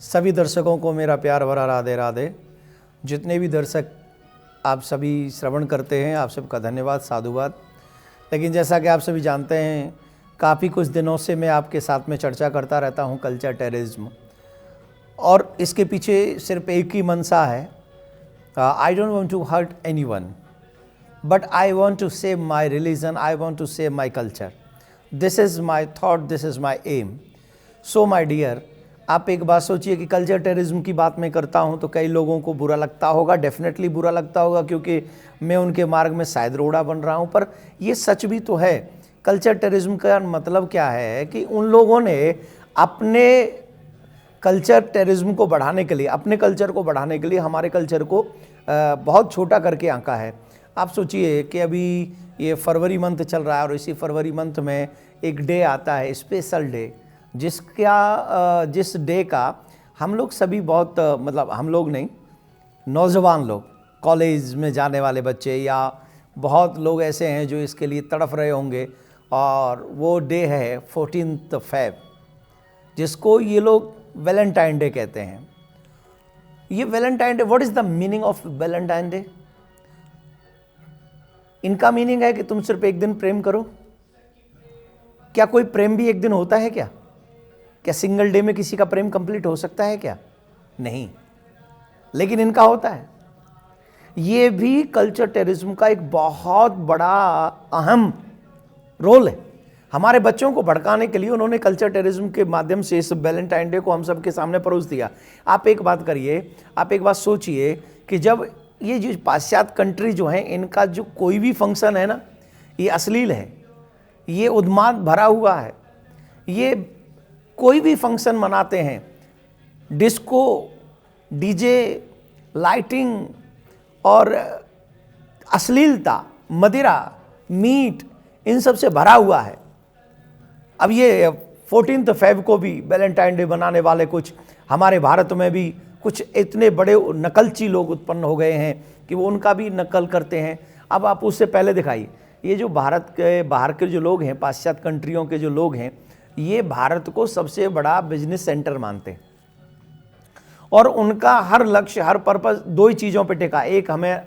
सभी दर्शकों को मेरा प्यार भरा राधे राधे। जितने भी दर्शक आप सभी श्रवण करते हैं, आप सबका धन्यवाद, साधुवाद। लेकिन जैसा कि आप सभी जानते हैं, काफ़ी कुछ दिनों से मैं आपके साथ में चर्चा करता रहता हूं कल्चर टेररिज्म, और इसके पीछे सिर्फ एक ही मंशा है। I don't want to hurt anyone, but I want to save my religion, I want to save my culture. This is my thought, this is my aim. So my dear, आप एक बात सोचिए कि कल्चर टेररिज्म की बात मैं करता हूं तो कई लोगों को बुरा लगता होगा, डेफिनेटली बुरा लगता होगा, क्योंकि मैं उनके मार्ग में शायद रोड़ा बन रहा हूं। पर ये सच भी तो है। कल्चर टेररिज्म का मतलब क्या है कि उन लोगों ने अपने कल्चर टेररिज्म को बढ़ाने के लिए, अपने कल्चर को बढ़ाने के लिए हमारे कल्चर को बहुत छोटा करके आंका है। आप सोचिए कि अभी ये फरवरी मंथ चल रहा है और इसी फरवरी मंथ में एक डे आता है, स्पेशल डे, जिस डे का हम लोग सभी बहुत मतलब हम लोग नहीं, नौजवान लोग, कॉलेज में जाने वाले बच्चे या बहुत लोग ऐसे हैं जो इसके लिए तड़फ रहे होंगे। और वो डे है 14 फ़रवरी, जिसको ये लोग वैलेंटाइन डे कहते हैं। ये Valentine day, what is the meaning of Valentine day? इनका मीनिंग है कि तुम सिर्फ एक दिन प्रेम करो। क्या कोई प्रेम भी एक दिन होता है क्या? क्या सिंगल डे में किसी का प्रेम कंप्लीट हो सकता है क्या? नहीं, लेकिन इनका होता है। ये भी कल्चर टेररिज्म का एक बहुत बड़ा अहम रोल है। हमारे बच्चों को भड़काने के लिए उन्होंने कल्चर टेररिज्म के माध्यम से इस वैलेंटाइन डे को हम सबके सामने परोस दिया। आप एक बात करिए, आप एक बात सोचिए कि जब ये जो पाश्चात्य कंट्री जो है, इनका जो कोई भी फंक्शन है ना, ये अश्लील है, ये उन्माद भरा हुआ है। ये कोई भी फंक्शन मनाते हैं, डिस्को, डीजे, लाइटिंग और अश्लीलता, मदिरा, मीट, इन सब से भरा हुआ है। अब ये 14 फ़रवरी को भी वैलेंटाइन डे मनाने वाले कुछ हमारे भारत में भी कुछ इतने बड़े नकलची लोग उत्पन्न हो गए हैं कि वो उनका भी नकल करते हैं। अब आप उससे पहले दिखाइए, ये जो भारत के बाहर के जो लोग हैं, पाश्चात्य कंट्रियों के जो लोग हैं, ये भारत को सबसे बड़ा बिजनेस सेंटर मानते हैं और उनका हर लक्ष्य, हर पर्पस दो ही चीज़ों पे टिका। एक, हमें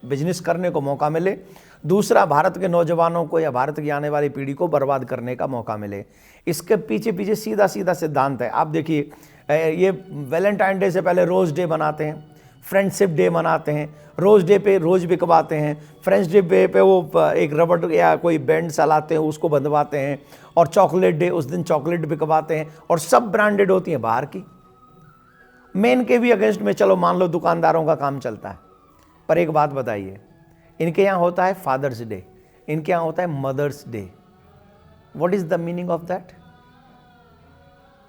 बिजनेस करने को मौका मिले, दूसरा, भारत के नौजवानों को या भारत की आने वाली पीढ़ी को बर्बाद करने का मौका मिले। इसके पीछे पीछे सीधा सीधा सिद्धांत है। आप देखिए, ये वैलेंटाइन डे से पहले रोज़ डे मनाते हैं, फ्रेंडशिप डे मनाते हैं, रोज़ डे पे रोज़ बिकवाते हैं, फ्रेंड्स डे पे वो एक रबड़ या कोई बैंड चलाते हैं, उसको बंधवाते हैं, और चॉकलेट डे, उस दिन चॉकलेट बिकवाते हैं, और सब ब्रांडेड होती हैं बाहर की। मैं इनके भी अगेंस्ट में, चलो मान लो दुकानदारों का काम चलता है, पर एक बात बताइए, इनके यहाँ होता है फादर्स डे, इनके यहाँ होता है Mother's Day. What is the meaning of that?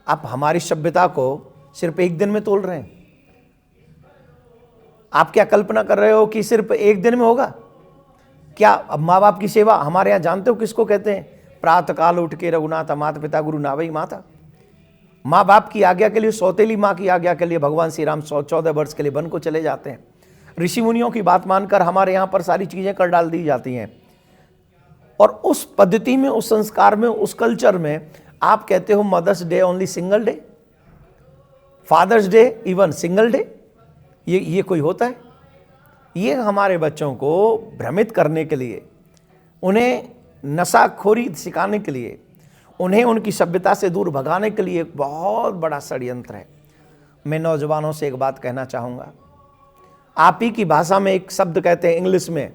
आप हमारी सभ्यता को सिर्फ एक दिन में तोल रहे हैं। आप क्या कल्पना कर रहे हो कि सिर्फ एक दिन में होगा क्या? अब माँ बाप की सेवा हमारे यहाँ जानते हो किसको कहते हैं? प्रातः काल उठ के रघुनाथ माता पिता गुरु नावई माता। माँ बाप की आज्ञा के लिए, सौतेली माँ की आज्ञा के लिए भगवान श्री राम 14 वर्ष के लिए वन को चले जाते हैं। ऋषि मुनियों की बात मानकर हमारे यहाँ पर सारी चीज़ें कर डाल दी जाती हैं, और उस पद्धति में, उस संस्कार में, उस कल्चर में आप कहते हो Mother's Day only single day, Father's Day even single day. ये कोई होता है? ये हमारे बच्चों को भ्रमित करने के लिए, उन्हें नशाखोरी सिखाने के लिए, उन्हें उनकी सभ्यता से दूर भगाने के लिए एक बहुत बड़ा षड्यंत्र है। मैं नौजवानों से एक बात कहना चाहूँगा। आप ही की भाषा में एक शब्द कहते हैं इंग्लिश में,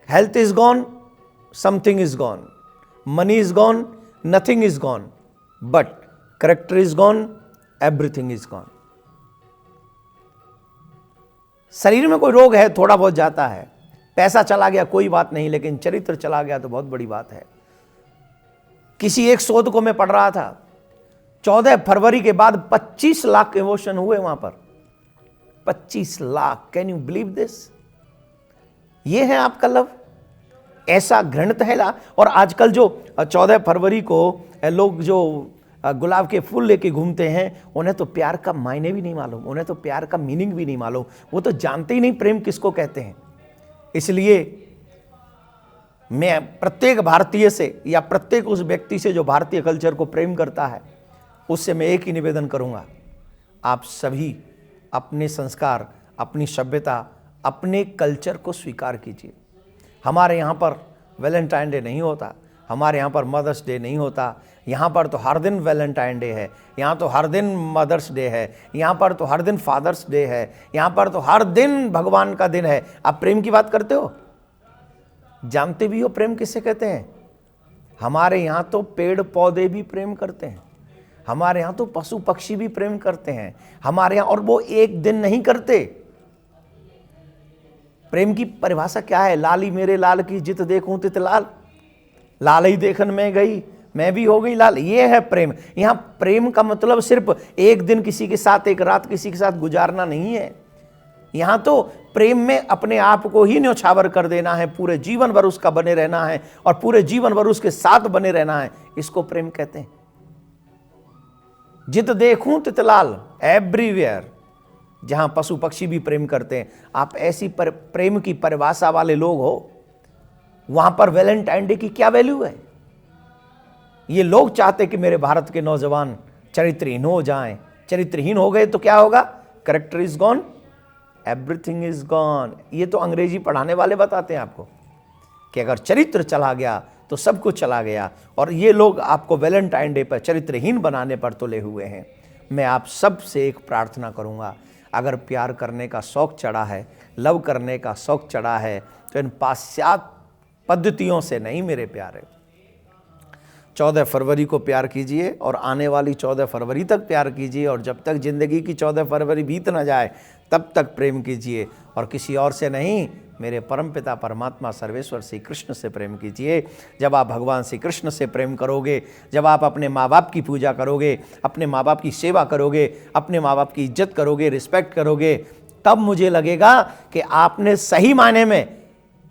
health is gone, something is gone, money is gone, nothing is gone, but character is gone, everything is gone. शरीर में कोई रोग है, थोड़ा बहुत जाता है, पैसा चला गया कोई बात नहीं, लेकिन चरित्र चला गया तो बहुत बड़ी बात है। किसी एक शोध को मैं पढ़ रहा था, 14 फरवरी के बाद 25 लाख इमोशन हुए वहां पर, 25 lakh. Can you believe this? ये है आपका लव? ऐसा घृणित है। और आजकल जो 14 फरवरी को लोग जो गुलाब के फूल लेके घूमते हैं, उन्हें तो प्यार का मायने भी नहीं मालूम, उन्हें तो प्यार का मीनिंग भी नहीं मालूम, वो तो जानते ही नहीं प्रेम किसको कहते हैं। इसलिए मैं प्रत्येक भारतीय से या प्रत्येक उस व्यक्ति से जो भारतीय कल्चर को प्रेम करता है, उससे मैं एक ही निवेदन करूंगा, आप सभी अपने संस्कार, अपनी सभ्यता, अपने कल्चर को स्वीकार कीजिए। हमारे यहाँ पर वैलेंटाइन डे नहीं होता, हमारे यहाँ पर मदर्स डे नहीं होता, यहाँ पर तो हर दिन वैलेंटाइन डे है, यहाँ तो हर दिन मदर्स डे है, यहाँ पर तो हर दिन फादर्स डे है, यहाँ पर तो हर दिन भगवान का दिन है। आप प्रेम की बात करते हो, जानते भी हो प्रेम किसे कहते हैं? हमारे यहाँ तो पेड़ पौधे भी प्रेम करते हैं, हमारे यहाँ तो पशु पक्षी भी प्रेम करते हैं हमारे यहाँ, और वो एक दिन नहीं करते। प्रेम की परिभाषा क्या है? लाली मेरे लाल की जित देखूं तित लाल, लाल ही देखन में गई मैं भी हो गई लाल। ये है प्रेम। यहां प्रेम का मतलब सिर्फ एक दिन किसी के साथ, एक रात किसी के साथ गुजारना नहीं है। यहां तो प्रेम में अपने आप को ही न्यौछावर कर देना है, पूरे जीवन भर उसका बने रहना है और पूरे जीवन भर उसके साथ बने रहना है। इसको प्रेम कहते हैं। जित देखूं तित लाल, एवरीवेयर, जहां पशु पक्षी भी प्रेम करते हैं। आप ऐसी प्रेम की परिभाषा वाले लोग हो, वहां पर वैलेंटाइन डे की क्या वैल्यू है? ये लोग चाहते कि मेरे भारत के नौजवान चरित्रहीन हो जाएं। चरित्रहीन हो गए तो क्या होगा? Character is gone, everything is gone. ये तो अंग्रेजी पढ़ाने वाले बताते हैं आपको कि अगर चरित्र चला गया तो सब कुछ चला गया। और ये लोग आपको वैलेंटाइन डे पर चरित्रहीन बनाने पर तुले हुए हैं। मैं आप सब से एक प्रार्थना करूंगा, अगर प्यार करने का शौक चढ़ा है, लव करने का शौक चढ़ा है, तो इन पाश्चात्य पद्धतियों से नहीं मेरे प्यारे। 14 फरवरी को प्यार कीजिए और आने वाली 14 फरवरी तक प्यार कीजिए, और जब तक जिंदगी की 14 फरवरी बीत ना जाए तब तक प्रेम कीजिए, और किसी और से नहीं, मेरे परमपिता परमात्मा सर्वेश्वर श्री कृष्ण से प्रेम कीजिए। जब आप भगवान श्री कृष्ण से प्रेम करोगे, जब आप अपने माँ बाप की पूजा करोगे, अपने माँ बाप की सेवा करोगे, अपने माँ बाप की इज्जत करोगे, रिस्पेक्ट करोगे, तब मुझे लगेगा कि आपने सही मायने में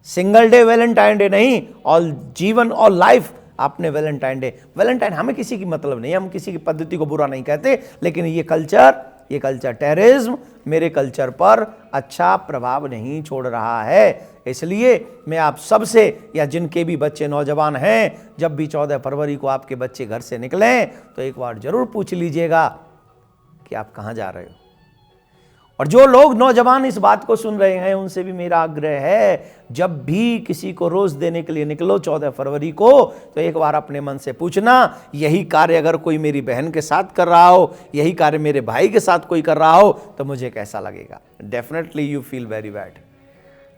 सिंगल डे वैलेंटाइन डे नहीं, ऑल जीवन और लाइफ आपने वैलेंटाइन डे। वैलेंटाइन हमें किसी की मतलब नहीं, हम किसी की पद्धति को बुरा नहीं कहते, लेकिन ये कल्चर टेररिज्म मेरे कल्चर पर अच्छा प्रभाव नहीं छोड़ रहा है। इसलिए मैं आप सबसे, या जिनके भी बच्चे नौजवान हैं, जब भी 14 फरवरी को आपके बच्चे घर से निकलें तो एक बार जरूर पूछ लीजिएगा कि आप कहाँ जा रहे हो। और जो लोग नौजवान इस बात को सुन रहे हैं, उनसे भी मेरा आग्रह है, जब भी किसी को रोज देने के लिए निकलो 14 फरवरी को, तो एक बार अपने मन से पूछना, यही कार्य अगर कोई मेरी बहन के साथ कर रहा हो, यही कार्य मेरे भाई के साथ कोई कर रहा हो, तो मुझे कैसा लगेगा? Definitely you feel very bad.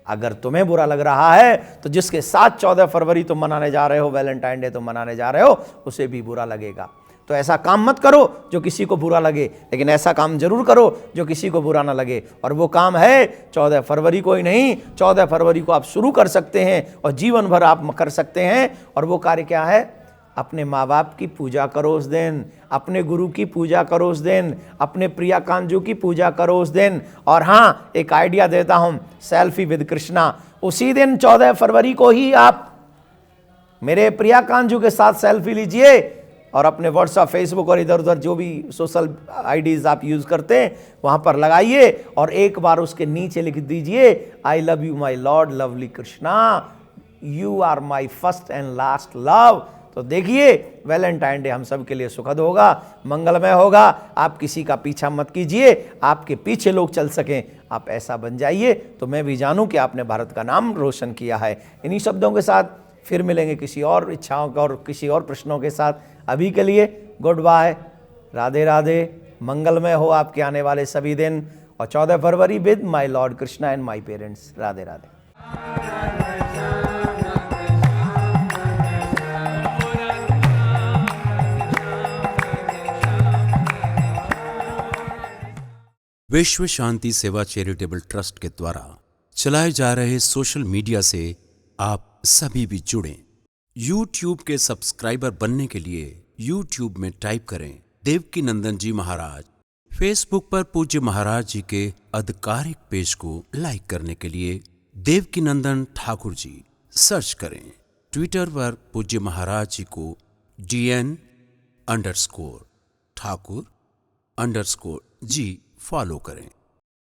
अगर तुम्हें बुरा लग रहा है तो जिसके साथ 14 फरवरी तुम मनाने जा रहे हो, वैलेंटाइन डे तुम मनाने जा रहे हो, उसे भी बुरा लगेगा। तो ऐसा काम मत करो जो किसी को बुरा लगे, लेकिन ऐसा काम जरूर करो जो किसी को बुरा ना लगे। और वो काम है 14 फरवरी को ही नहीं, 14 फरवरी को आप शुरू कर सकते हैं और जीवन भर आप कर सकते हैं। और वो कार्य क्या है? अपने माँ बाप की पूजा करो उस दिन, अपने गुरु की पूजा करो उस दिन, अपने प्रिया कांजू की पूजा करो उस दिन। और हाँ, एक आइडिया देता हूँ, सेल्फी विद कृष्णा। उसी दिन 14 फरवरी को ही आप मेरे प्रिया कांजू के साथ सेल्फी लीजिए और अपने व्हाट्सएप, फेसबुक और इधर उधर जो भी सोशल आईडीज आप यूज करते हैं वहां पर लगाइए, और एक बार उसके नीचे लिख दीजिए, I love you my lord lovely Krishna, you are my first and last love. तो देखिए, वैलेंटाइन डे हम सब के लिए सुखद होगा, मंगलमय होगा। आप किसी का पीछा मत कीजिए, आपके पीछे लोग चल सकें, आप ऐसा बन जाइए, तो मैं भी जानूं कि आपने भारत का नाम रोशन किया है। इन्हीं शब्दों के साथ फिर मिलेंगे किसी और इच्छाओं का और किसी और प्रश्नों के साथ। अभी के लिए गुड बाय, राधे राधे, मंगलमय हो आपके आने वाले सभी दिन। और 14 फरवरी with my lord Krishna and my parents. Radhe Radhe. Vishwa Shanti सेवा चैरिटेबल ट्रस्ट के द्वारा चलाए जा रहे सोशल मीडिया से आप सभी भी जुड़ें। YouTube के सब्सक्राइबर बनने के लिए YouTube में टाइप करें देवकी नंदन जी महाराज। फेसबुक पर पूज्य महाराज जी के आधिकारिक पेज को लाइक करने के लिए देवकी नंदन ठाकुर जी सर्च करें। ट्विटर पर पूज्य महाराज जी को DN_ठाकुर_जी फॉलो करें।